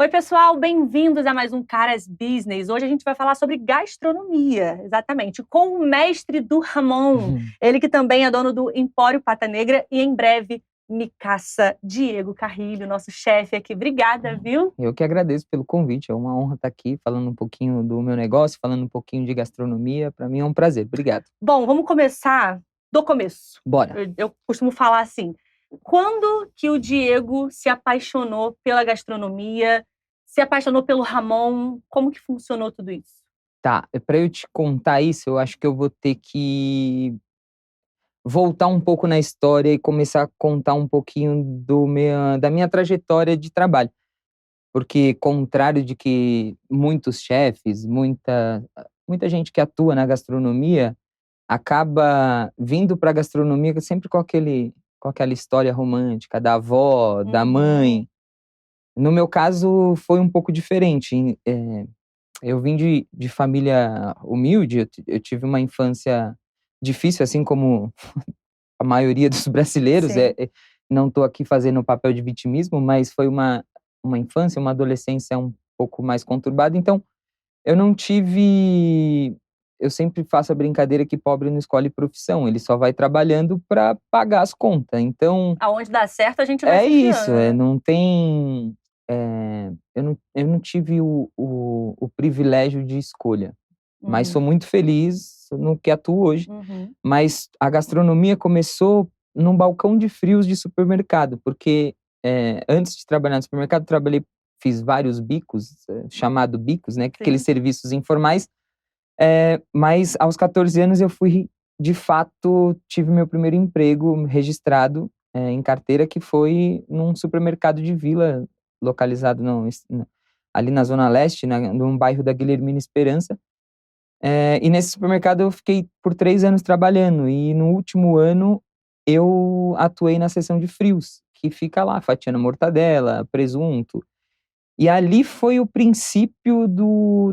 Oi, pessoal, bem-vindos a mais um Caras Business. Hoje a gente vai falar sobre gastronomia, exatamente, com o mestre do Ramon, ele que também é dono do Empório Pata Negra e em breve me caça, Diego Carrilho, nosso chefe aqui. Obrigada, viu? Eu que agradeço pelo convite, é uma honra estar aqui falando um pouquinho do meu negócio, falando um pouquinho de gastronomia, para mim é um prazer, obrigado. Bom, vamos começar do começo. Bora. Eu costumo falar assim, quando que o Diego se apaixonou pela gastronomia, se apaixonou pelo Ramon, como que funcionou tudo isso? Tá, para eu te contar isso, eu acho que eu vou ter que voltar um pouco na história e começar a contar um pouquinho da minha trajetória de trabalho. Porque, contrário de que muitos chefes, muita gente que atua na gastronomia, acaba vindo para a gastronomia sempre com aquela história romântica da avó, da mãe. No meu caso, foi um pouco diferente. Eu vim de família humilde, eu tive uma infância difícil, assim como a maioria dos brasileiros. Sim. Não estou aqui fazendo o papel de vitimismo, mas foi uma infância, uma adolescência um pouco mais conturbada. Então, eu não tive. Eu sempre faço a brincadeira que pobre não escolhe profissão, ele só vai trabalhando para pagar as contas. Então, Aonde dá certo, a gente vai é se isso, enfiando, né? não tem. Eu não tive o privilégio de escolha, mas sou muito feliz no que atuo hoje. Uhum. Mas a gastronomia começou num balcão de frios de supermercado, porque antes de trabalhar no supermercado, fiz vários bicos, chamado bicos, né? Aqueles Sim. serviços informais. Mas aos 14 anos eu fui, de fato, tive meu primeiro emprego registrado em carteira, que foi num supermercado de vila, localizado ali na Zona Leste, num bairro da Guilhermina Esperança. E nesse supermercado eu fiquei por 3 anos trabalhando, e no último ano eu atuei na seção de frios, que fica lá fatiando mortadela, presunto. E ali foi o princípio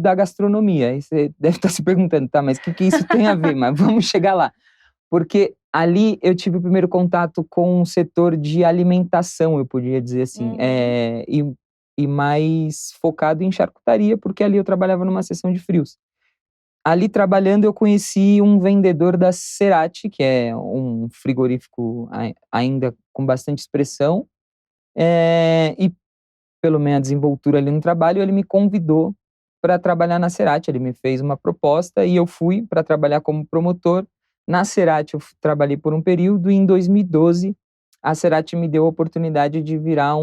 da gastronomia. Aí você deve estar se perguntando: "Tá, mas o que que isso tem a ver?" Mas vamos chegar lá. Porque ali eu tive o primeiro contato com o setor de alimentação, eu podia dizer assim, e mais focado em charcutaria, porque ali eu trabalhava numa seção de frios. Ali trabalhando eu conheci um vendedor da Cerati, que é um frigorífico ainda com bastante expressão, e pela minha desenvoltura ali no trabalho, ele me convidou para trabalhar na Cerati. Ele me fez uma proposta e eu fui para trabalhar como promotor. Na Cerati eu trabalhei por um período, e em 2012 a Cerati me deu a oportunidade de virar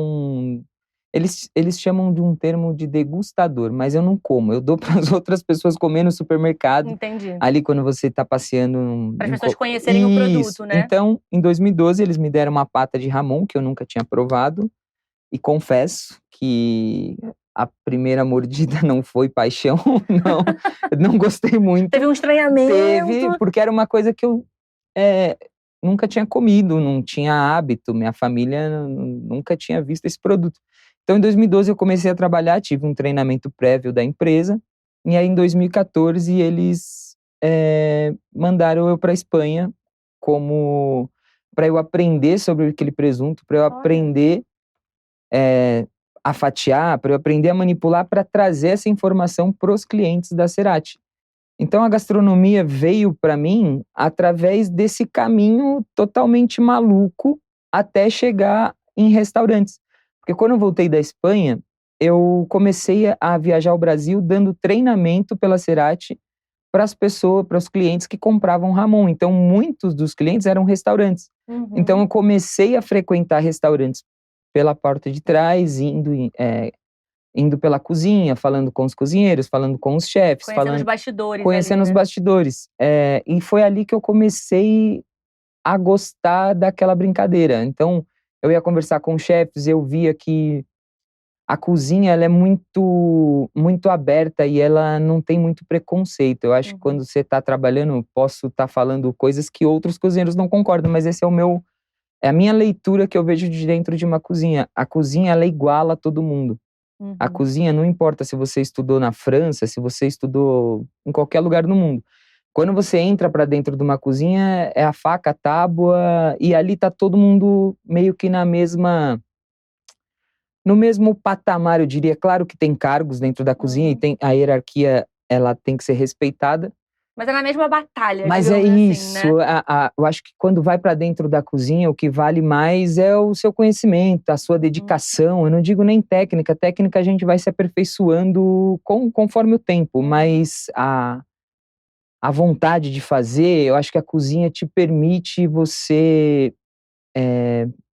eles chamam de um termo de degustador, mas eu não como, eu dou para as outras pessoas comer no supermercado, Entendi. ali quando você está passeando Para as pessoas conhecerem o Isso. produto, né? Então, em 2012 eles me deram uma pata de Ramon, que eu nunca tinha provado, e confesso que a primeira mordida não foi paixão, não, eu não gostei muito. Teve um estranhamento. Teve, porque era uma coisa que eu, nunca tinha comido, não tinha hábito, minha família nunca tinha visto esse produto. Então, em 2012 eu comecei a trabalhar, tive um treinamento prévio da empresa, e aí em 2014 eles, mandaram eu pra Espanha como para eu aprender sobre aquele presunto, para eu Olha. aprender a fatiar, para eu aprender a manipular, para trazer essa informação para os clientes da Cerati. Então a gastronomia veio para mim através desse caminho totalmente maluco até chegar em restaurantes. Porque quando eu voltei da Espanha, eu comecei a viajar ao Brasil dando treinamento pela Cerati para as pessoas, para os clientes que compravam Ramon. Então muitos dos clientes eram restaurantes. Então eu comecei a frequentar restaurantes pela porta de trás, indo pela cozinha, falando com os cozinheiros, falando com os chefes, Conhecendo os bastidores conhecendo ali, os né? bastidores. E foi ali que eu comecei a gostar daquela brincadeira. Então, eu ia conversar com chefes, eu via que a cozinha ela é muito muito aberta e ela não tem muito preconceito. Eu acho que quando você está trabalhando, eu posso estar falando coisas que outros cozinheiros não concordam, mas esse é a minha leitura que eu vejo de dentro de uma cozinha. A cozinha, ela iguala todo mundo. A cozinha, não importa se você estudou na França, se você estudou em qualquer lugar do mundo. Quando você entra para dentro de uma cozinha, é a faca, a tábua, e ali tá todo mundo meio que no mesmo patamar, eu diria. Claro que tem cargos dentro da cozinha e tem a hierarquia, ela tem que ser respeitada. Mas é na mesma batalha, Mas é digamos assim, isso, né? eu acho que quando vai para dentro da cozinha, o que vale mais é o seu conhecimento, a sua dedicação. Eu não digo nem técnica a gente vai se aperfeiçoando conforme o tempo, mas a vontade de fazer, eu acho que a cozinha te permite você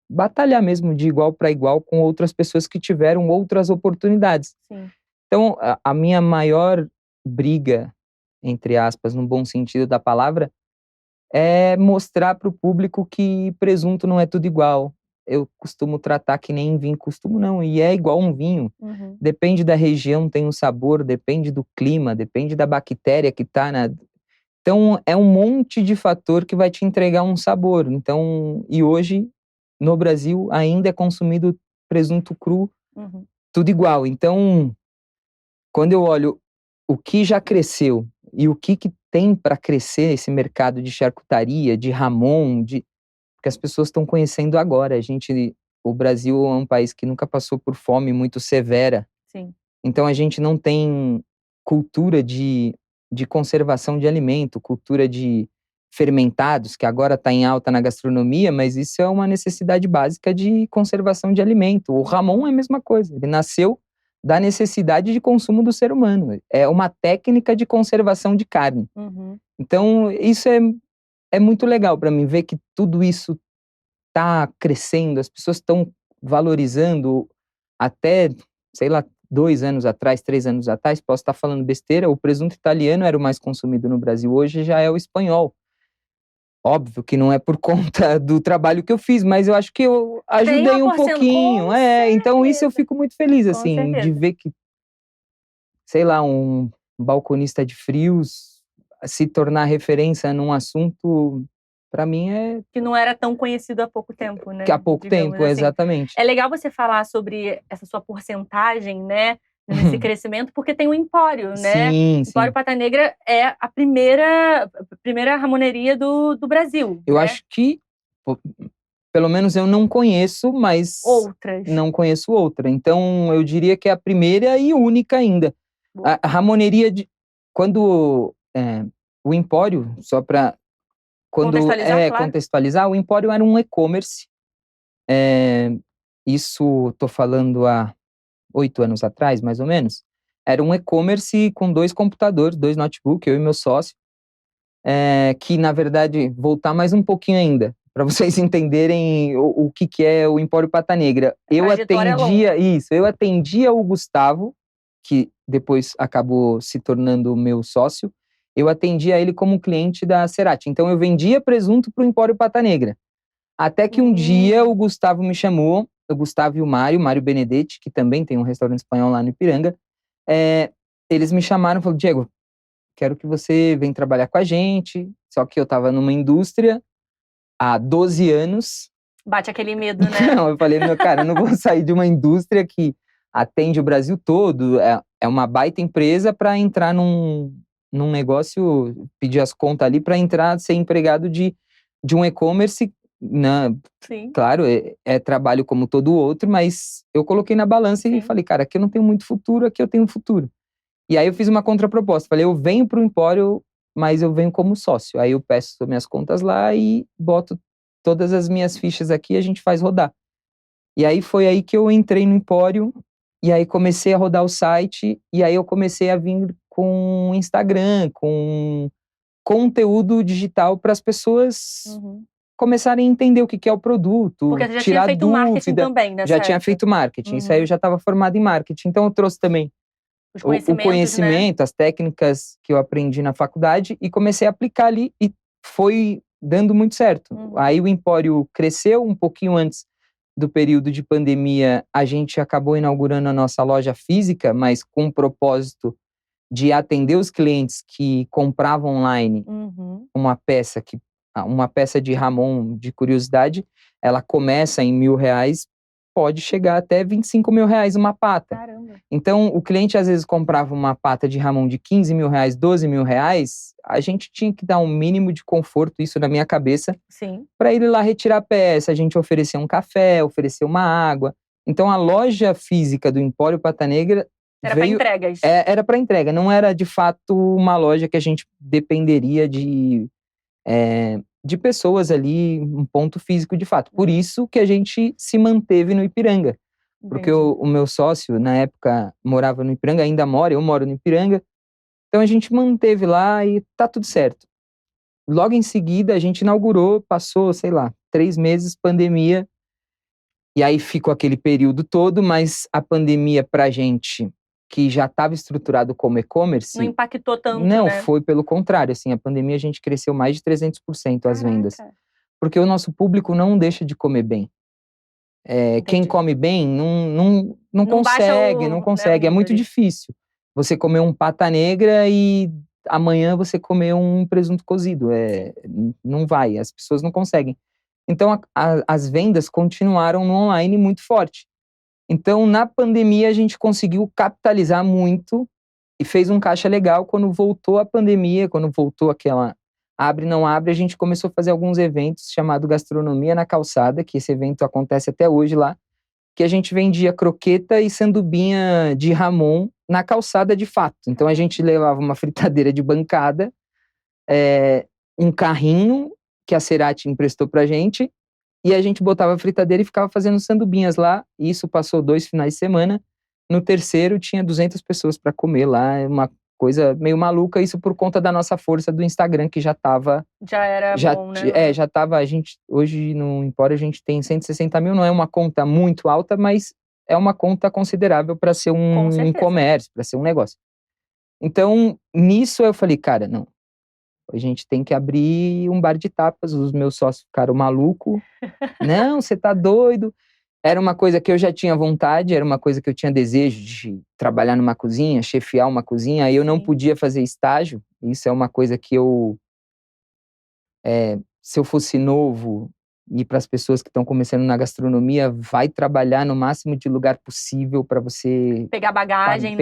batalhar mesmo de igual para igual com outras pessoas que tiveram outras oportunidades. Sim. Então, a minha maior briga, entre aspas, no bom sentido da palavra, é mostrar para o público que presunto não é tudo igual. Eu costumo tratar que nem vinho, costumo não, e é igual um vinho. Depende da região, tem um sabor, depende do clima, depende da bactéria que está na... Então, é um monte de fator que vai te entregar um sabor. Então, e hoje, no Brasil, ainda é consumido presunto cru, tudo igual. Então, quando eu olho o que já cresceu e o que tem para crescer esse mercado de charcutaria, de Ramon, porque as pessoas estão conhecendo agora. O Brasil é um país que nunca passou por fome muito severa. Sim. Então a gente não tem cultura de conservação de alimento, cultura de fermentados, que agora está em alta na gastronomia, mas isso é uma necessidade básica de conservação de alimento. O Ramon é a mesma coisa, ele nasceu da necessidade de consumo do ser humano. É uma técnica de conservação de carne. Então, isso é muito legal para mim, ver que tudo isso está crescendo, as pessoas estão valorizando. Até, sei lá, 2 anos atrás, 3 anos atrás, posso estar falando besteira, o presunto italiano era o mais consumido no Brasil, hoje já é o espanhol. Óbvio que não é por conta do trabalho que eu fiz, mas eu acho que eu ajudei um pouquinho. Então isso eu fico muito feliz, assim, de ver que, sei lá, um balconista de frios se tornar referência num assunto, para mim que não era tão conhecido há pouco tempo, né? Que há pouco tempo, assim. Exatamente. É legal você falar sobre essa sua porcentagem, né? Nesse crescimento, porque tem o Empório, né? Sim, o Empório Pata Negra é a primeira ramoneria do Brasil. Eu né? acho que, pelo menos eu não conheço, mas não conheço outra. Então, eu diria que é a primeira e única ainda. A ramoneria, quando o Empório, só para contextualizar, o Empório era um e-commerce. Isso, estou falando há 8 anos atrás, mais ou menos. Era um e-commerce com 2 computadores, 2 notebooks, eu e meu sócio. Que, na verdade, voltar mais um pouquinho ainda, para vocês entenderem o que é o Empório Pata Negra. Eu atendia o Gustavo, que depois acabou se tornando meu sócio. Eu atendia ele como cliente da Cerati. Então eu vendia presunto para o Empório Pata Negra. Até que um dia o Gustavo me chamou, o Gustavo e o Mário Benedetti, que também tem um restaurante espanhol lá no Ipiranga. Eles me chamaram e falaram: Diego, quero que você venha trabalhar com a gente. Só que eu estava numa indústria há 12 anos. Bate aquele medo, né? Não, eu falei, meu cara, eu não vou sair de uma indústria que atende o Brasil todo. É uma baita empresa para entrar num negócio, pedir as contas ali para entrar, ser empregado de um e-commerce. Sim. Claro, é trabalho como todo outro, mas eu coloquei na balança e falei, cara, aqui eu não tenho muito futuro, aqui eu tenho futuro. E aí eu fiz uma contraproposta, falei, eu venho pro Empório, mas eu venho como sócio. Aí eu peço minhas contas lá e boto todas as minhas fichas aqui e a gente faz rodar. E aí foi aí que eu entrei no Empório, e aí comecei a rodar o site, e aí eu comecei a vir com Instagram, com conteúdo digital para as pessoas começarem a entender o que é o produto, porque você já tirar tinha feito dúvida. Marketing também, né? Já tinha feito marketing, isso aí eu já estava formado em marketing, então eu trouxe também o conhecimento, né? As técnicas que eu aprendi na faculdade e comecei a aplicar ali e foi dando muito certo. Aí o Empório cresceu um pouquinho antes do período de pandemia, a gente acabou inaugurando a nossa loja física, mas com o propósito de atender os clientes que compravam online uma peça de Ramon, de curiosidade, ela começa em R$1.000, pode chegar até R$25.000 uma pata. Caramba. Então, o cliente às vezes comprava uma pata de Ramon de R$15.000, R$12.000, a gente tinha que dar um mínimo de conforto, isso na minha cabeça, para ele lá retirar a peça, a gente oferecer um café, oferecer uma água. Então, a loja física do Empório Pata Negra Era para veio... entregas. Era para entrega, não era de fato uma loja que a gente dependeria de pessoas ali, um ponto físico de fato. Por isso que a gente se manteve no Ipiranga. Porque Entendi. o meu sócio, na época, morava no Ipiranga, ainda mora, eu moro no Ipiranga. Então a gente manteve lá e tá tudo certo. Logo em seguida, a gente inaugurou, passou, sei lá, 3 meses, pandemia. E aí ficou aquele período todo, mas a pandemia pra gente, que já estava estruturado como e-commerce... Não impactou tanto, Não, né? foi pelo contrário, assim, a pandemia a gente cresceu mais de 300% as vendas. Caraca. Porque o nosso público não deixa de comer bem. Quem come bem não consegue, não consegue, é muito difícil. Você comer um pata negra e amanhã você comer um presunto cozido, não vai, as pessoas não conseguem. Então as vendas continuaram no online muito forte. Então na pandemia a gente conseguiu capitalizar muito e fez um caixa legal. Quando voltou a pandemia, quando voltou aquela abre, não abre, a gente começou a fazer alguns eventos chamado Gastronomia na Calçada, que esse evento acontece até hoje lá, que a gente vendia croqueta e sandubinha de Ramon na calçada de fato. Então a gente levava uma fritadeira de bancada, um carrinho que a Cerati emprestou pra gente, e a gente botava a fritadeira e ficava fazendo sandubinhas lá, e isso passou 2 finais de semana. No terceiro tinha 200 pessoas para comer lá, uma coisa meio maluca, isso por conta da nossa força do Instagram, que já tava... Já era bom, né? Já tava, hoje no Empório a gente tem 160 mil, não é uma conta muito alta, mas é uma conta considerável para ser um e-commerce, para ser um negócio. Então, nisso eu falei, cara, não, a gente tem que abrir um bar de tapas. Os meus sócios ficaram malucos. Não, você tá doido. Era uma coisa que eu já tinha vontade, era uma coisa que eu tinha desejo de trabalhar numa cozinha, chefiar uma cozinha, aí eu não podia fazer estágio. Isso é uma coisa que se eu fosse novo, e para as pessoas que estão começando na gastronomia, vai trabalhar no máximo de lugar possível para você... Pegar bagagem,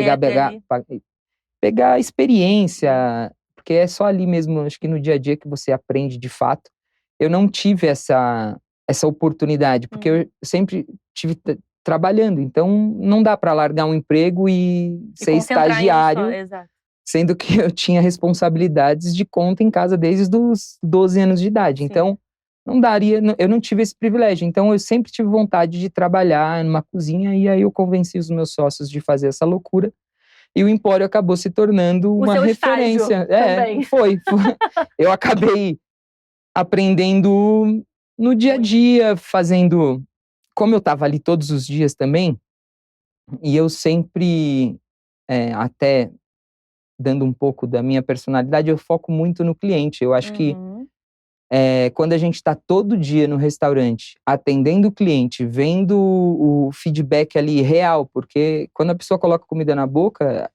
pegar experiência, porque é só ali mesmo, acho que no dia a dia que você aprende de fato. Eu não tive essa oportunidade, porque eu sempre estive trabalhando, então não dá para largar um emprego e ser estagiário, sendo que eu tinha responsabilidades de conta em casa desde os 12 anos de idade. Sim. Então não daria, eu não tive esse privilégio, então eu sempre tive vontade de trabalhar numa cozinha, e aí eu convenci os meus sócios de fazer essa loucura. E o Empório acabou se tornando uma referência. Foi. Eu acabei aprendendo no dia a dia, fazendo... Como eu estava ali todos os dias também, e eu sempre, até dando um pouco da minha personalidade, eu foco muito no cliente. Eu acho que quando a gente está todo dia no restaurante, atendendo o cliente, vendo o feedback ali real, porque quando a pessoa coloca comida na boca...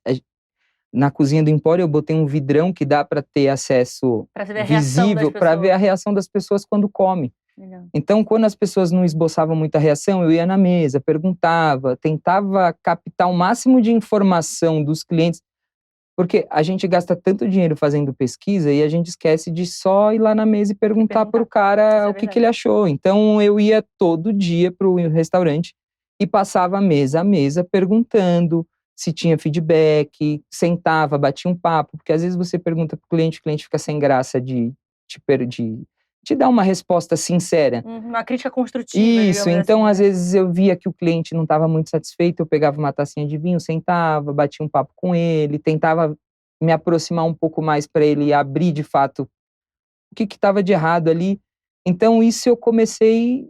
Na cozinha do Empório eu botei um vidrão que dá para ter acesso visível, para ver a reação das pessoas quando come. Legal. Então, quando as pessoas não esboçavam muita reação, eu ia na mesa, perguntava, tentava captar o máximo de informação dos clientes, porque a gente gasta tanto dinheiro fazendo pesquisa e a gente esquece de só ir lá na mesa e perguntar para o cara o que ele achou. Então, eu ia todo dia para o restaurante e passava mesa a mesa perguntando se tinha feedback, sentava, batia um papo, porque às vezes você pergunta pro cliente, o cliente fica sem graça de te dar uma resposta sincera. Uma crítica construtiva. Isso, então às vezes eu via que o cliente não estava muito satisfeito, eu pegava uma tacinha de vinho, sentava, batia um papo com ele, tentava me aproximar um pouco mais para ele abrir de fato o que estava de errado ali. Então isso eu comecei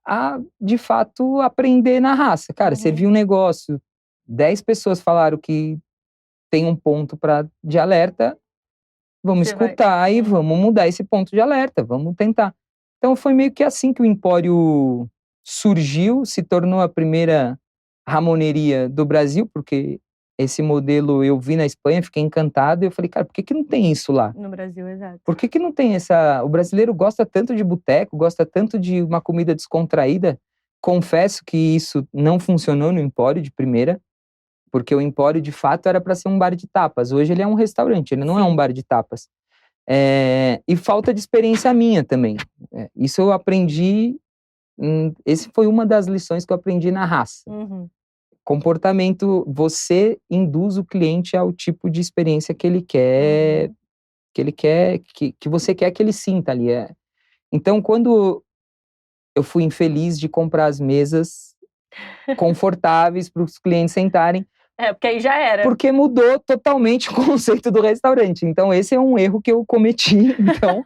a, de fato, aprender na raça. Cara, servir um negócio, 10 pessoas falaram que tem um ponto de alerta, vamos escutar e vamos mudar esse ponto de alerta, vamos tentar. Então foi meio que assim que o Empório surgiu, se tornou a primeira ramoneria do Brasil, porque esse modelo eu vi na Espanha, fiquei encantado, e eu falei, cara, por que não tem isso lá? No Brasil, exato. Por que não tem o brasileiro gosta tanto de boteco, gosta tanto de uma comida descontraída. Confesso que isso não funcionou no Empório de primeira, porque o Empório, de fato, era para ser um bar de tapas. Hoje ele é um restaurante, ele não é um bar de tapas. E falta de experiência minha também. Isso eu aprendi esse foi uma das lições que eu aprendi na raça. Comportamento, você induz o cliente ao tipo de experiência que ele quer, que você quer que ele sinta ali. Então, quando eu fui infeliz de comprar as mesas confortáveis para os clientes sentarem, porque aí já era. Porque mudou totalmente o conceito do restaurante. Então, esse é um erro que eu cometi. Então,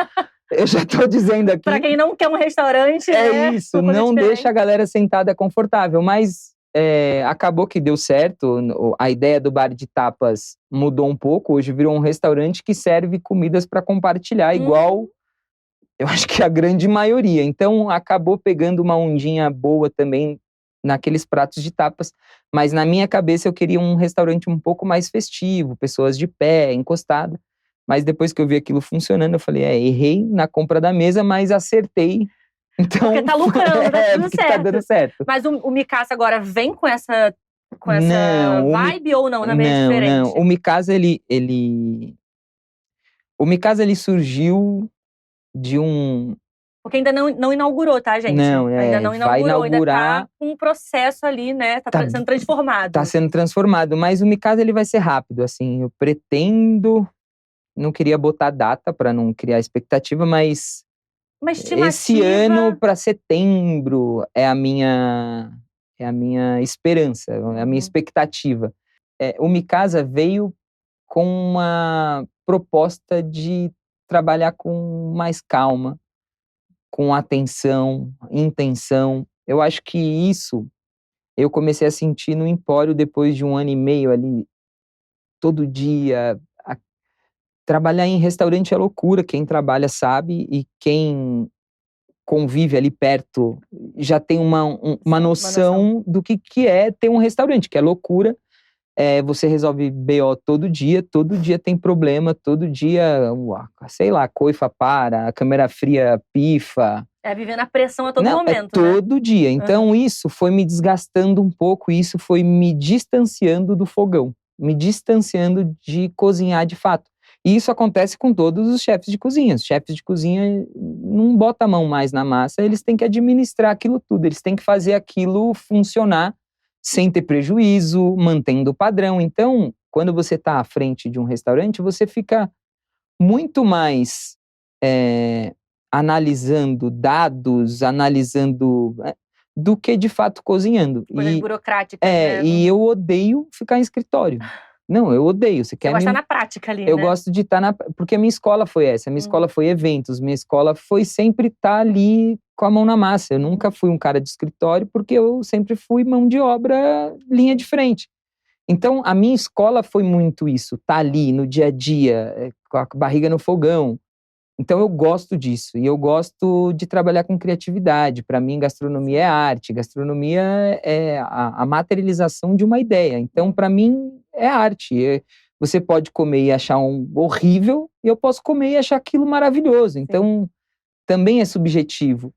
eu já tô dizendo aqui. Para quem não quer um restaurante, é isso, não deixa a galera sentada confortável. Mas acabou que deu certo. A ideia do bar de tapas mudou um pouco. Hoje virou um restaurante que serve comidas para compartilhar, igual eu acho que a grande maioria. Então, acabou pegando uma ondinha boa também naqueles pratos de tapas, mas na minha cabeça eu queria um restaurante um pouco mais festivo, pessoas de pé, encostada, mas depois que eu vi aquilo funcionando, eu falei, errei na compra da mesa, mas acertei, então... Porque tá lucrando, tá tudo certo. Tá dando certo. Mas o Mikasa agora vem com essa vibe ou não? Também é diferente? Não, o Mikasa, o Mikasa, ele surgiu de um... Porque ainda não inaugurou, tá, gente? Não, ainda não inaugurou, vai inaugurar, ainda tá com um processo ali, né? Tá sendo transformado. Tá sendo transformado, mas o Mikasa, ele vai ser rápido, assim, eu pretendo, não queria botar data para não criar expectativa, mas esse ano para setembro é a minha esperança, é a minha expectativa. O Mikasa veio com uma proposta de trabalhar com mais calma, com atenção, intenção. Eu acho que isso eu comecei a sentir no Empório depois de 1 ano e meio ali, todo dia. Trabalhar em restaurante é loucura, quem trabalha sabe, e quem convive ali perto já tem uma noção do que é ter um restaurante, que é loucura. Você resolve BO todo dia tem problema, todo dia, sei lá, a coifa para, a câmera fria pifa. Vivendo a pressão a todo momento, todo dia. Então, isso foi me desgastando um pouco, isso foi me distanciando do fogão, me distanciando de cozinhar de fato. E isso acontece com todos os chefes de cozinha. Os chefes de cozinha não botam a mão mais na massa, eles têm que administrar aquilo tudo, eles têm que fazer aquilo funcionar sem ter prejuízo, mantendo o padrão. Então, quando você está à frente de um restaurante, você fica muito mais analisando dados, do que de fato cozinhando. Coisas burocráticas, né? E eu odeio ficar em escritório. Não, eu odeio. Você gosta de estar na prática ali, Eu gosto de estar porque a minha escola foi essa. A minha escola foi eventos. Minha escola foi sempre estar ali com a mão na massa. Eu nunca fui um cara de escritório porque eu sempre fui mão de obra, linha de frente. Então, a minha escola foi muito isso. Estar ali no dia a dia, com a barriga no fogão. Então, eu gosto disso. E eu gosto de trabalhar com criatividade. Para mim, gastronomia é arte. Gastronomia é a materialização de uma ideia. Então, para mim, é arte. Você pode comer e achar horrível, e eu posso comer e achar aquilo maravilhoso. Então, também é subjetivo.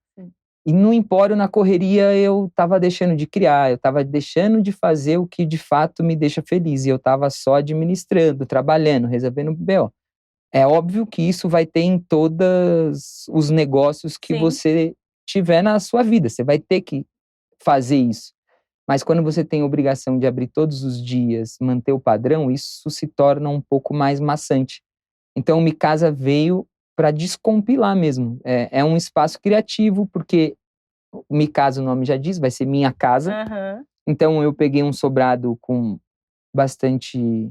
E no Empório, na correria, eu estava deixando de criar, eu estava deixando de fazer o que de fato me deixa feliz. E eu estava só administrando, trabalhando, resolvendo BO. É óbvio que isso vai ter em todos os negócios que você tiver na sua vida. Você vai ter que fazer isso. Mas quando você tem a obrigação de abrir todos os dias, manter o padrão, isso se torna um pouco mais maçante. Então, o Mikasa veio para descompilar mesmo. É um espaço criativo, porque o Mikasa, o nome já diz, vai ser minha casa. Então, eu peguei um sobrado com bastante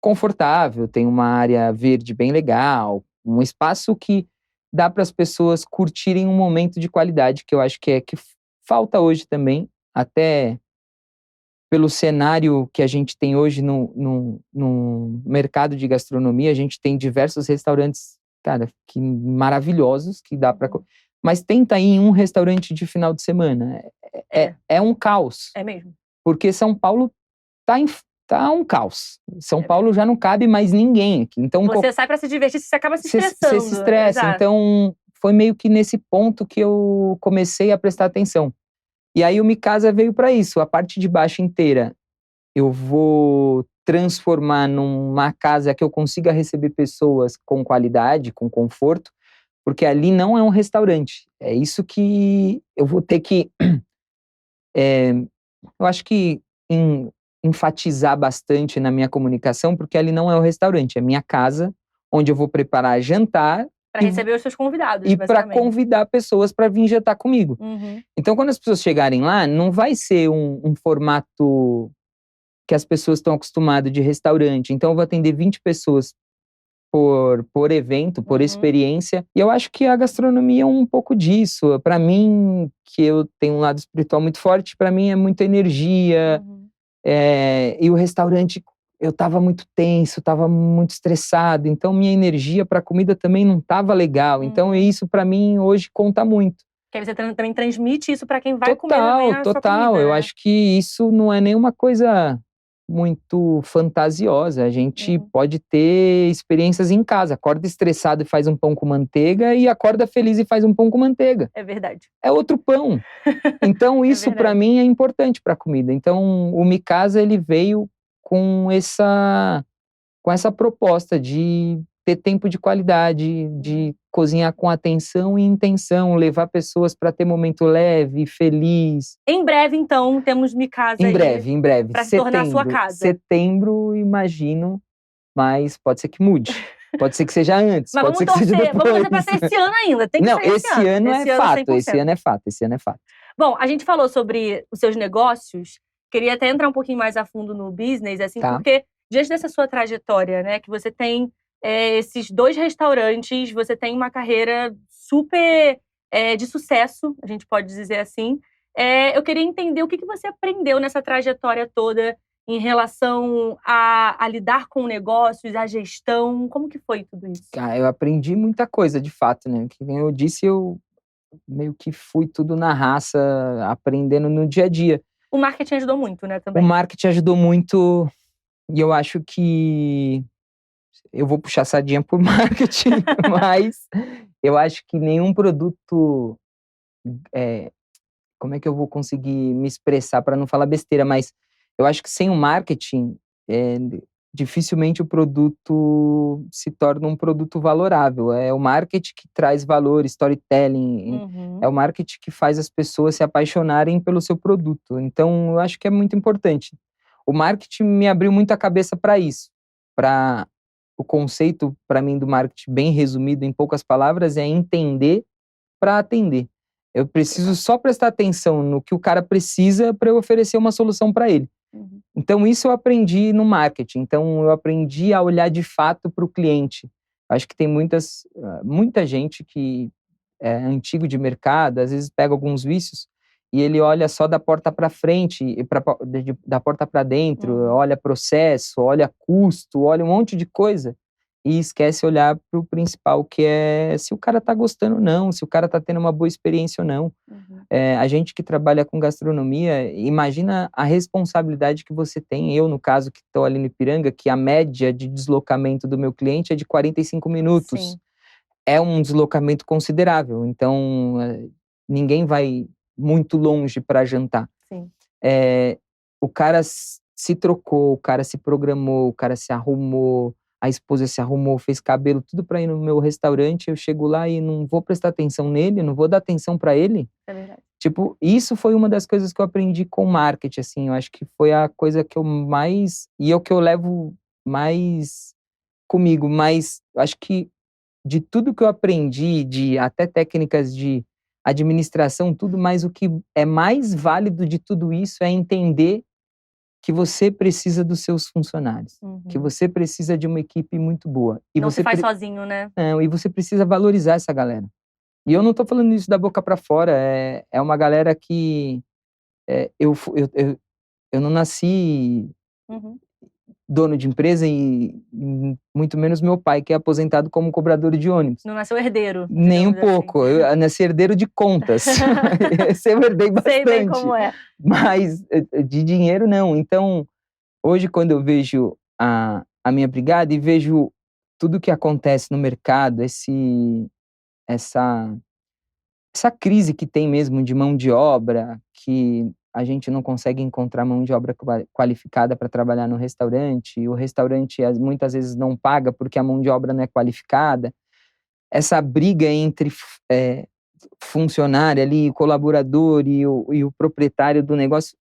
confortável, tem uma área verde bem legal, um espaço que dá para as pessoas curtirem um momento de qualidade, que eu acho que falta hoje também, até pelo cenário que a gente tem hoje no mercado de gastronomia. A gente tem diversos restaurantes, cara, maravilhosos, que dá para... Mas tenta ir em um restaurante de final de semana. É um caos. É mesmo. Porque São Paulo tá um caos. São Paulo já não cabe mais ninguém aqui. Então, você sai para se divertir, você acaba se estressando. Você se estressa. Exato. Então, foi meio que nesse ponto que eu comecei a prestar atenção. E aí o Mikasa veio para isso. A parte de baixo inteira eu vou transformar numa casa que eu consiga receber pessoas com qualidade, com conforto, porque ali não é um restaurante. É isso que eu vou ter que, eu acho que enfatizar bastante na minha comunicação, porque ali não é o restaurante, é minha casa, onde eu vou preparar jantar Para receber os seus convidados, e para basicamente. convidar pessoas para vir jantar comigo. Uhum. Então, quando as pessoas chegarem lá, não vai ser um formato que as pessoas estão acostumadas de restaurante. Então, eu vou atender 20 pessoas por evento, por experiência. E eu acho que a gastronomia é um pouco disso. Para mim, que eu tenho um lado espiritual muito forte, para mim é muita energia. E o restaurante, eu tava muito tenso, tava muito estressado. Então, minha energia para comida também não tava legal. Então, isso para mim hoje conta muito. Que aí você também transmite isso para quem vai comer também a sua comida, Eu né? acho que isso não é nenhuma coisa muito fantasiosa. A gente pode ter experiências em casa. Acorda estressado e faz um pão com manteiga e acorda feliz e faz um pão com manteiga. É verdade. É outro pão. Então isso para mim é importante para a comida. Então o Mi Casa ele veio com essa proposta de ter tempo de qualidade, de cozinhar com atenção e intenção, levar pessoas para ter momento leve, feliz. Em breve, então, temos Mi Casa Em breve. para se tornar a sua casa. Setembro, imagino, mas pode ser que mude. Pode ser que seja antes, mas pode ser que seja depois. Vamos torcer para ser esse ano ainda. Tem que ser esse ano é fato. 100%. Esse ano é fato. Bom, a gente falou sobre os seus negócios. Queria até entrar um pouquinho mais a fundo no business, assim, porque diante dessa sua trajetória, né, que você tem esses 2 restaurantes, você tem uma carreira super de sucesso, a gente pode dizer assim. Eu queria entender o que você aprendeu nessa trajetória toda em relação a lidar com negócios, a gestão. Como que foi tudo isso? Eu aprendi muita coisa, de fato, né? Que nem eu disse, eu meio que fui tudo na raça, aprendendo no dia a dia. O marketing ajudou muito, né, também? O marketing ajudou muito e eu acho que eu vou puxar sardinha por marketing, mas eu acho que nenhum produto, como é que eu vou conseguir me expressar para não falar besteira, mas eu acho que sem o marketing, dificilmente o produto se torna um produto valorável. É o marketing que traz valor, storytelling, é o marketing que faz as pessoas se apaixonarem pelo seu produto. Então, eu acho que é muito importante. O marketing me abriu muito a cabeça para isso, para o conceito, para mim, do marketing, bem resumido em poucas palavras, é entender para atender. Eu preciso só prestar atenção no que o cara precisa para eu oferecer uma solução para ele. Então, isso eu aprendi no marketing. Então, eu aprendi a olhar de fato para o cliente. Acho que tem muita gente que é antigo de mercado, às vezes pega alguns vícios e ele olha só da porta para frente, da porta para dentro, olha processo, olha custo, olha um monte de coisa e esquece olhar para o principal, que é se o cara está gostando ou não, se o cara está tendo uma boa experiência ou não. A gente que trabalha com gastronomia, imagina a responsabilidade que você tem. Eu, no caso, que estou ali no Ipiranga, que a média de deslocamento do meu cliente é de 45 minutos. Sim. É um deslocamento considerável. Então, ninguém vai muito longe para jantar. Sim. O cara se trocou, o cara se programou, o cara se arrumou, a esposa se arrumou, fez cabelo, tudo para ir no meu restaurante. Eu chego lá e não vou prestar atenção nele, não vou dar atenção para ele. É verdade. Tipo, isso foi uma das coisas que eu aprendi com marketing, assim. Eu acho que foi a coisa que eu mais... E é o que eu levo mais comigo. Mas acho que de tudo que eu aprendi, de até técnicas de administração, tudo, mas o que é mais válido de tudo isso é entender que você precisa dos seus funcionários, que você precisa de uma equipe muito boa. E não você se faz sozinho, né? Não, e você precisa valorizar essa galera. E eu não tô falando isso da boca para fora, é uma galera que eu não nasci dono de empresa e muito menos meu pai, que é aposentado como cobrador de ônibus. Não nasceu herdeiro. Nem um pouco. Assim. Eu nasci herdeiro de contas. Esse eu herdei bastante. Sei bem como é. Mas de dinheiro, não. Então, hoje, quando eu vejo a minha brigada e vejo tudo que acontece no mercado, essa crise que tem mesmo de mão de obra, que a gente não consegue encontrar mão de obra qualificada para trabalhar no restaurante, o restaurante muitas vezes não paga porque a mão de obra não é qualificada. essa briga entre funcionário ali, colaborador e o proprietário do negócio,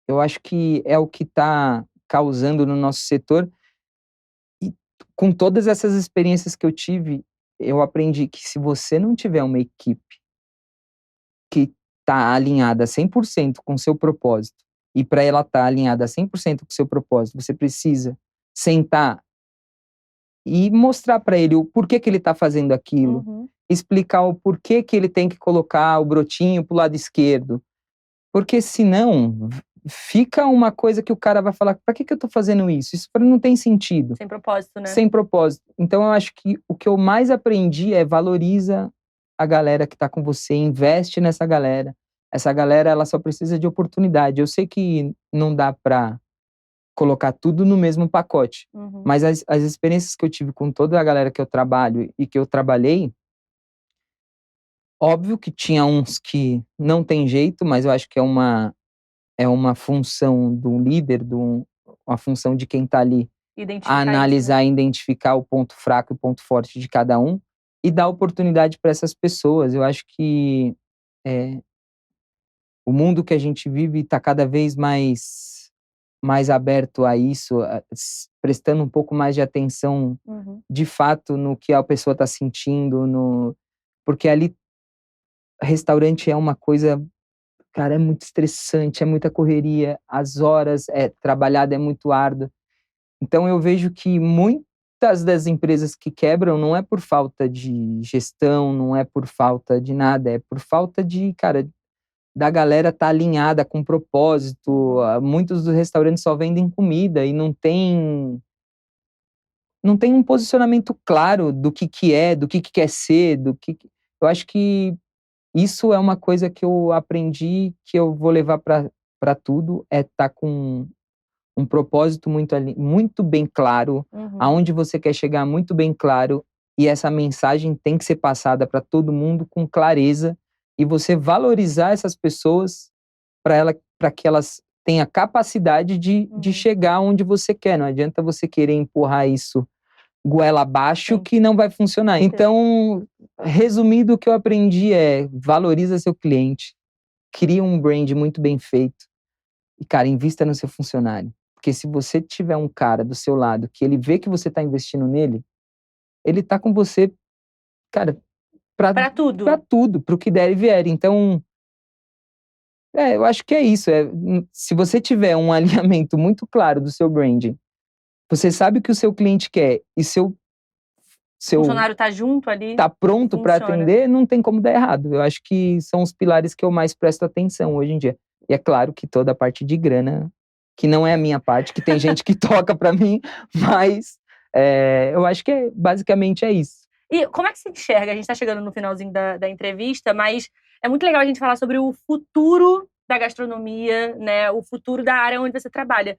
eu acho que é o que está causando no nosso setor. E com todas essas experiências que eu tive, eu aprendi que se você não tiver uma equipe que está alinhada 100% com o seu propósito, e para ela estar alinhada 100% com o seu propósito, você precisa sentar e mostrar para ele o porquê que ele está fazendo aquilo, explicar o porquê que ele tem que colocar o brotinho para o lado esquerdo, porque senão fica uma coisa que o cara vai falar, para que eu estou fazendo isso? Isso não tem sentido. Sem propósito, né? Sem propósito. Então eu acho que o que eu mais aprendi é valoriza a galera que está com você, investe nessa galera. Essa galera, ela só precisa de oportunidade. Eu sei que não dá para colocar tudo no mesmo pacote, mas as experiências que eu tive com toda a galera que eu trabalho e que eu trabalhei, óbvio que tinha uns que não tem jeito, mas eu acho que é uma função do líder, uma função de quem está ali a analisar e identificar o ponto fraco e o ponto forte de cada um e dar oportunidade para essas pessoas. Eu acho que o mundo que a gente vive está cada vez mais aberto a isso, prestando um pouco mais de atenção, de fato, no que a pessoa está sentindo, porque ali, restaurante é uma coisa, cara, é muito estressante, é muita correria, as horas trabalhada é muito árdua. Então eu vejo que muitas das empresas que quebram não é por falta de gestão, não é por falta de nada, é por falta de, cara, da galera tá alinhada com propósito. Muitos dos restaurantes só vendem comida e não tem um posicionamento claro do que é, do que quer ser, eu acho que isso é uma coisa que eu aprendi, que eu vou levar para tudo, é estar com um propósito muito bem claro, aonde você quer chegar muito bem claro, e essa mensagem tem que ser passada para todo mundo com clareza, e você valorizar essas pessoas para que elas tenham a capacidade de chegar onde você quer. Não adianta você querer empurrar isso goela abaixo, que não vai funcionar. Então, resumindo, o que eu aprendi é: valoriza seu cliente, cria um brand muito bem feito e, cara, invista no seu funcionário. Porque se você tiver um cara do seu lado que ele vê que você está investindo nele, ele tá com você, cara, para tudo. Para tudo, para o que der e vier. Então, eu acho que é isso. Se você tiver um alinhamento muito claro do seu branding, você sabe o que o seu cliente quer e seu funcionário tá junto ali, tá pronto para atender, não tem como dar errado. Eu acho que são os pilares que eu mais presto atenção hoje em dia. E é claro que toda a parte de grana, que não é a minha parte, que tem gente que toca para mim, mas eu acho que basicamente é isso. E como é que se enxerga? A gente está chegando no finalzinho da entrevista, mas é muito legal a gente falar sobre o futuro da gastronomia, né? O futuro da área onde você trabalha.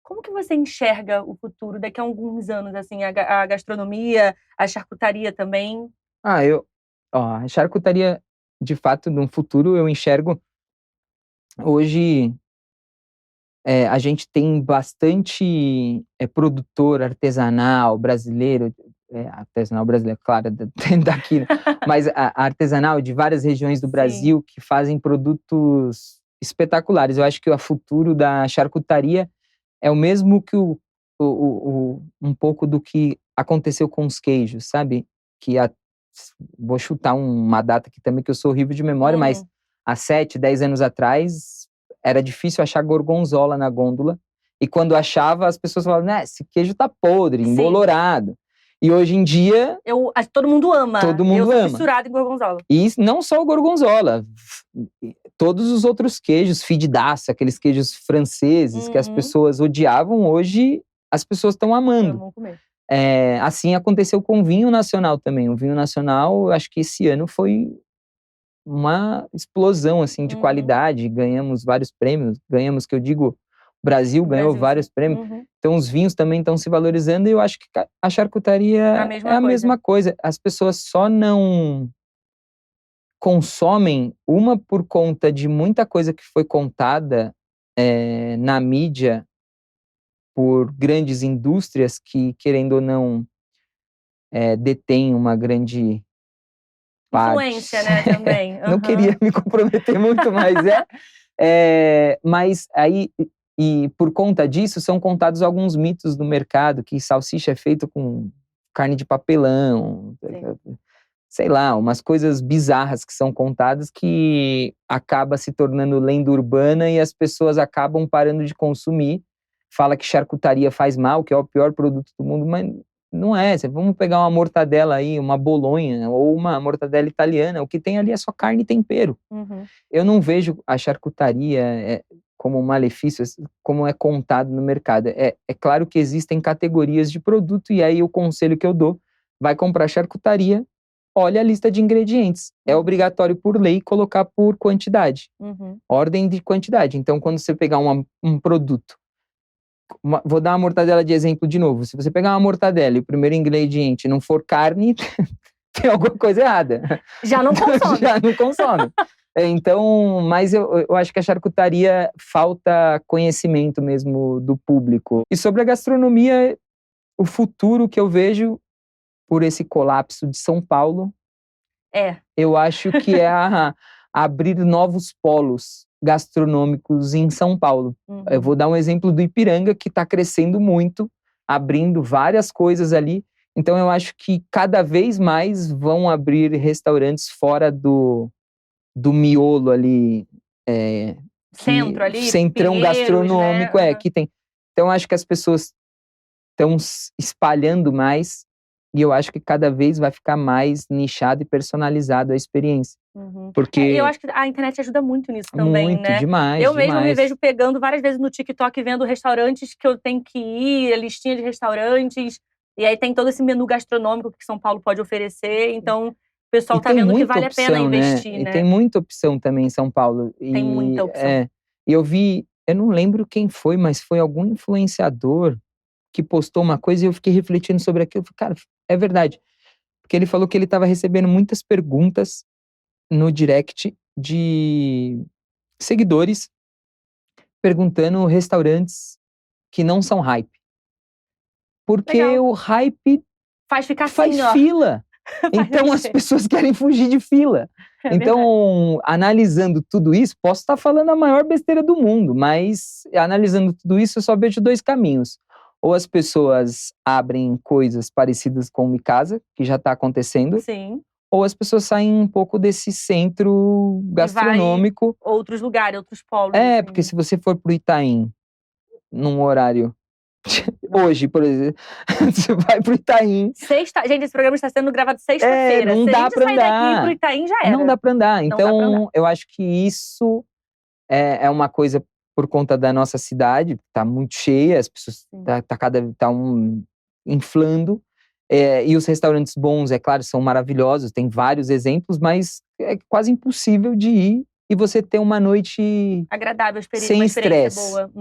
Como que você enxerga o futuro daqui a alguns anos, assim, a gastronomia, a charcutaria também? A charcutaria, de fato, no futuro eu enxergo. Hoje, a gente tem bastante produtor artesanal brasileiro, claro, daqui, mas artesanal de várias regiões do Brasil, que fazem produtos espetaculares. Eu acho que o futuro da charcutaria é o mesmo que um pouco do que aconteceu com os queijos, sabe? Vou chutar uma data aqui também, que eu sou horrível de memória, mas há 7, 10 anos atrás era difícil achar gorgonzola na gôndola, e quando achava, as pessoas falavam, né, esse queijo tá podre, embolorado. E hoje em dia... todo mundo ama. Todo mundo ama. Eu sou fissurada em gorgonzola. E não só o gorgonzola, todos os outros queijos, fide d'Aça, aqueles queijos franceses que as pessoas odiavam, hoje as pessoas estão amando. Vamos comer. Assim aconteceu com o vinho nacional também. O vinho nacional, acho que esse ano foi uma explosão assim, de qualidade. Ganhamos vários prêmios. Ganhamos, que eu digo, o Brasil ganhou vários prêmios. Então os vinhos também estão se valorizando, e eu acho que a charcutaria é a mesma coisa. As pessoas só não consomem por conta de muita coisa que foi contada na mídia por grandes indústrias que, querendo ou não, detém uma grande parte. Influência, né, também. Não queria me comprometer muito, mas mas aí, e por conta disso, são contados alguns mitos do mercado, que salsicha é feito com carne de papelão, sei lá, umas coisas bizarras que são contadas que acaba se tornando lenda urbana e as pessoas acabam parando de consumir. Fala que charcutaria faz mal, que é o pior produto do mundo, mas não é. Vamos pegar uma mortadela aí, uma bolonha, ou uma mortadela italiana, o que tem ali é só carne e tempero. Eu não vejo a charcutaria como um malefício, como é contado no mercado. É claro que existem categorias de produto, e aí o conselho que eu dou, vai comprar charcutaria, olha a lista de ingredientes. É obrigatório por lei colocar por quantidade. Ordem de quantidade. Então, quando você pegar um produto, vou dar uma mortadela de exemplo de novo. Se você pegar uma mortadela e o primeiro ingrediente não for carne, tem alguma coisa errada. Já não consome. Já não consome. Então, mas eu acho que a charcutaria falta conhecimento mesmo do público. E sobre a gastronomia, o futuro que eu vejo por esse colapso de São Paulo, eu acho que é abrir novos polos gastronômicos em São Paulo. Eu vou dar um exemplo do Ipiranga, que está crescendo muito, abrindo várias coisas ali. Então eu acho que cada vez mais vão abrir restaurantes fora do miolo ali. Centro ali, centrão gastronômico, né? Que tem. Então eu acho que as pessoas estão espalhando mais, e eu acho que cada vez vai ficar mais nichado e personalizado a experiência. Porque eu acho que a internet ajuda muito nisso também, muito, né? Demais, eu mesmo me vejo pegando várias vezes no TikTok, vendo restaurantes que eu tenho que ir, a listinha de restaurantes, e aí tem todo esse menu gastronômico que São Paulo pode oferecer, então o pessoal tá vendo que vale a pena investir, né? E tem muita opção também em São Paulo. Tem muita opção. E eu vi, eu não lembro quem foi, mas foi algum influenciador que postou uma coisa e eu fiquei refletindo sobre aquilo. Eu falei, cara, é verdade. Porque ele falou que ele estava recebendo muitas perguntas no direct de seguidores perguntando restaurantes que não são hype. Porque Legal. o hype faz ficar faz assim, fila. Então as pessoas querem fugir de fila. Então, analisando tudo isso, posso estar falando a maior besteira do mundo, mas analisando tudo isso, eu só vejo dois caminhos. Ou as pessoas abrem coisas parecidas com o Micasa, que já está acontecendo. Sim. Ou as pessoas saem um pouco desse centro gastronômico. Outros lugares, outros polos. Porque se você for pro Itaim, num horário... Hoje, por exemplo, você vai pro Itaim. Gente, esse programa está sendo gravado sexta-feira. Não dá pra andar. Se a gente sair daqui pro Itaim, já era. Não dá pra andar. Então, eu acho que isso é uma coisa por conta da nossa cidade. Tá muito cheia, as pessoas inflando. E os restaurantes bons, é claro, são maravilhosos, tem vários exemplos, mas é quase impossível de ir e você ter uma noite agradável, sem estresse. Boa.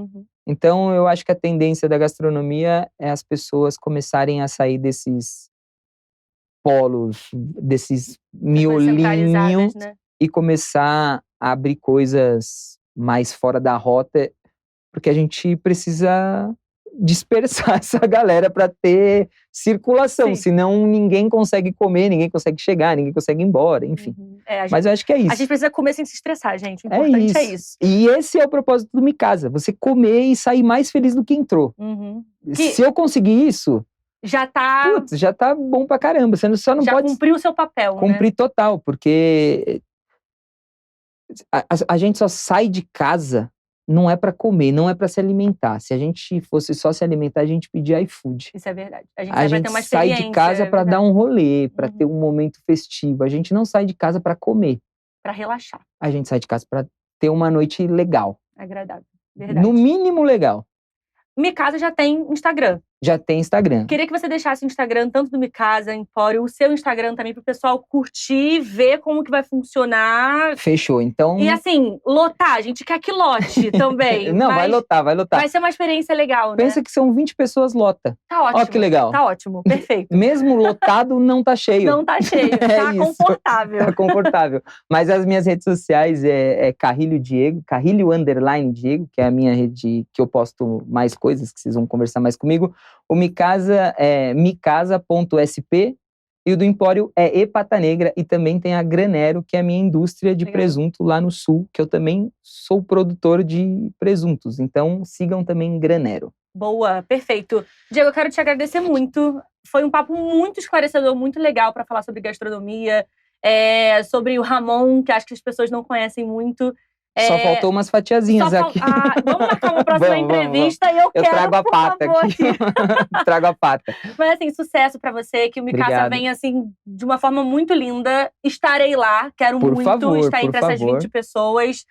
Então, eu acho que a tendência da gastronomia é as pessoas começarem a sair desses polos, desses miolinhos, né? E começar a abrir coisas mais fora da rota, porque a gente precisa dispersar essa galera para ter circulação, senão ninguém consegue comer, ninguém consegue chegar, ninguém consegue ir embora, enfim. Mas eu acho que é isso. A gente precisa comer sem se estressar, gente. O importante é isso. E esse é o propósito do Micasa, você comer e sair mais feliz do que entrou. Se eu conseguir isso, já tá bom pra caramba. Você só não pode... Já cumpriu o seu papel, Cumprir total, porque a gente só sai de casa, não é pra comer, não é pra se alimentar. Se a gente fosse só se alimentar, a gente pedia iFood. Isso é verdade. A gente sai de casa pra dar um rolê, pra ter um momento festivo. A gente não sai de casa pra comer. Pra relaxar. A gente sai de casa pra ter uma noite legal. Agradável. Verdade. No mínimo legal. Micasa já tem Instagram. Já tem Instagram. Queria que você deixasse o Instagram, tanto do Micasa, Empório, o seu Instagram também, pro pessoal curtir, ver como que vai funcionar. Fechou, então... E assim, lotar, a gente quer que lote também. Não, vai lotar. Vai ser uma experiência legal, né? Pensa que são 20 pessoas, lota. Tá ótimo. Ó que legal. Tá ótimo, perfeito. Mesmo lotado, não tá cheio. Não tá cheio, tá confortável. Tá confortável. Mas as minhas redes sociais é Carrilho Diego, Carrilho_Diego, que é a minha rede que eu posto mais coisas, que vocês vão conversar mais comigo. O Micasa é micasa.sp, E o do Empório é E Pata Negra, e também tem a Granero, que é a minha indústria de Legal. presunto lá no sul, que eu também sou produtor de presuntos. Então sigam também Granero. Boa, perfeito. Diego, eu quero te agradecer muito. Foi um papo muito esclarecedor, muito legal para falar sobre gastronomia, sobre o Ramon, que acho que as pessoas não conhecem muito. Só faltou umas fatiazinhas aqui. Vamos marcar uma próxima entrevista e eu quero, trago a pata favor, aqui. Trago a pata. Mas assim, sucesso pra você, que o Micasa venha assim, de uma forma muito linda. Estarei lá, quero muito estar entre essas 20 pessoas.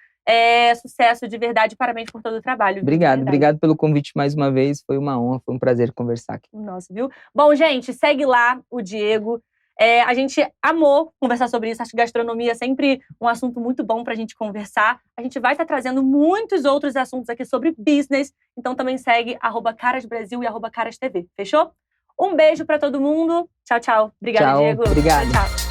Sucesso de verdade, parabéns por todo o trabalho. Obrigado pelo convite mais uma vez, foi uma honra, foi um prazer conversar aqui. Nossa, viu? Bom, gente, segue lá o Diego. A gente amou conversar sobre isso, acho que gastronomia é sempre um assunto muito bom pra gente conversar. A gente vai estar trazendo muitos outros assuntos aqui sobre business, então também segue @carasbrasil e @carastv, fechou? Um beijo pra todo mundo, tchau, tchau. Obrigada, Diego. Obrigado. Tchau.